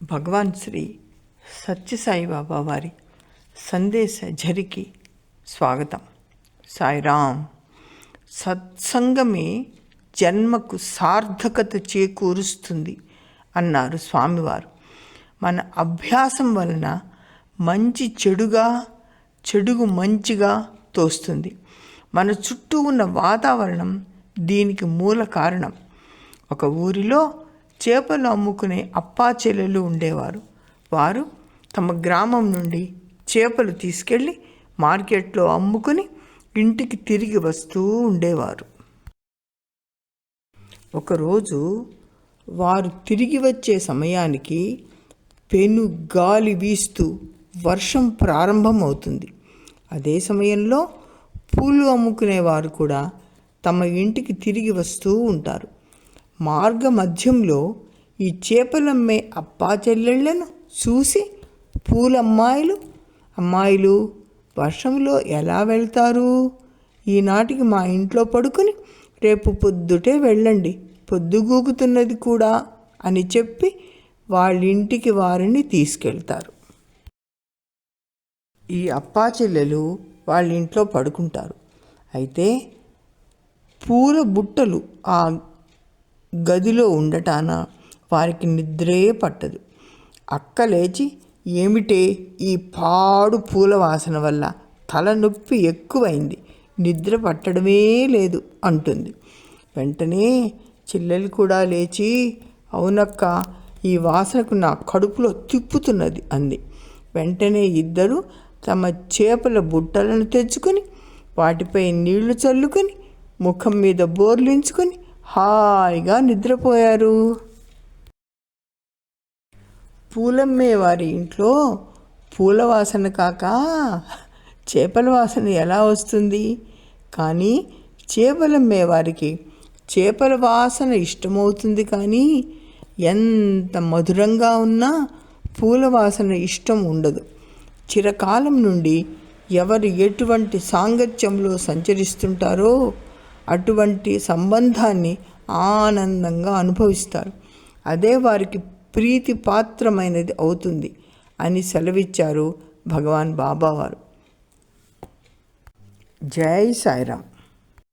భగవాన్ శ్రీ సత్యసాయిబాబా వారి సందేశ ఝరికి స్వాగతం. సాయిరామ్. సత్సంగమే జన్మకు సార్థకత చేకూరుస్తుంది అన్నారు స్వామివారు. మన అభ్యాసం వలన మంచి చెడుగా, చెడుగు మంచిగా తోస్తుంది. మన చుట్టూ ఉన్న వాతావరణం దీనికి మూల కారణం. ఒక ఊరిలో చేపలు అమ్ముకునే అప్పా చెల్లెలు ఉండేవారు. వారు తమ గ్రామం నుండి చేపలు తీసుకెళ్ళి మార్కెట్లో అమ్ముకుని ఇంటికి తిరిగి వస్తూ ఉండేవారు. ఒకరోజు వారు తిరిగి వచ్చే సమయానికి పెను గాలి వీస్తూ వర్షం ప్రారంభమవుతుంది. అదే సమయంలో పూలు అమ్ముకునేవారు కూడా తమ ఇంటికి తిరిగి వస్తూ ఉంటారు. మార్గ మధ్యంలో ఈ చేపలమ్మే అప్పా చెల్లెళ్లను చూసి అమ్మాయిలు వర్షంలో ఎలా వెళ్తారు? ఈనాటికి మా ఇంట్లో పడుకుని రేపు పొద్దుటే వెళ్ళండి, పొద్దుగూకుతున్నది కూడా అని చెప్పి వాళ్ళింటికి వారిని తీసుకెళ్తారు. ఈ అప్పా చెల్లెలు వాళ్ళ ఇంట్లో పడుకుంటారు. అయితే పూల బుట్టలు ఆ గదిలో ఉండటాన వారికి నిద్రే పట్టదు. అక్క లేచి, ఏమిటే ఈ పాడు పూల వాసన వల్ల తలనొప్పి ఎక్కువైంది, నిద్ర పట్టడమే లేదు అంటుంది. వెంటనే చెల్లెలు కూడా లేచి, అవునక్క, ఈ వాసనకు నా కడుపులో తిప్పుతున్నది అంది. వెంటనే ఇద్దరు తమ చేపల బుట్టలను తెచ్చుకొని వాటిపై నీళ్లు చల్లుకొని ముఖం మీద బోర్లించుకొని హాయిగా నిద్రపోయారు. పూలమ్మే వారి ఇంట్లో పూల వాసన కాక చేపల వాసన ఎలా వస్తుంది? కానీ చేపలమ్మే వారికి చేపల వాసన ఇష్టమవుతుంది, కానీ ఎంత మధురంగా ఉన్నా పూల వాసన ఇష్టం ఉండదు. చిరకాలం నుండి ఎవరు ఎటువంటి సాంగత్యంలో సంచరిస్తుంటారో అటువంటి సంబంధాన్ని ఆనందంగా అనుభవిస్తారు. అదే వారికి ప్రీతిపాత్రమైనది అవుతుంది అని సెలవిచ్చారు భగవాన్ బాబావారు. జై సాయిరామ్.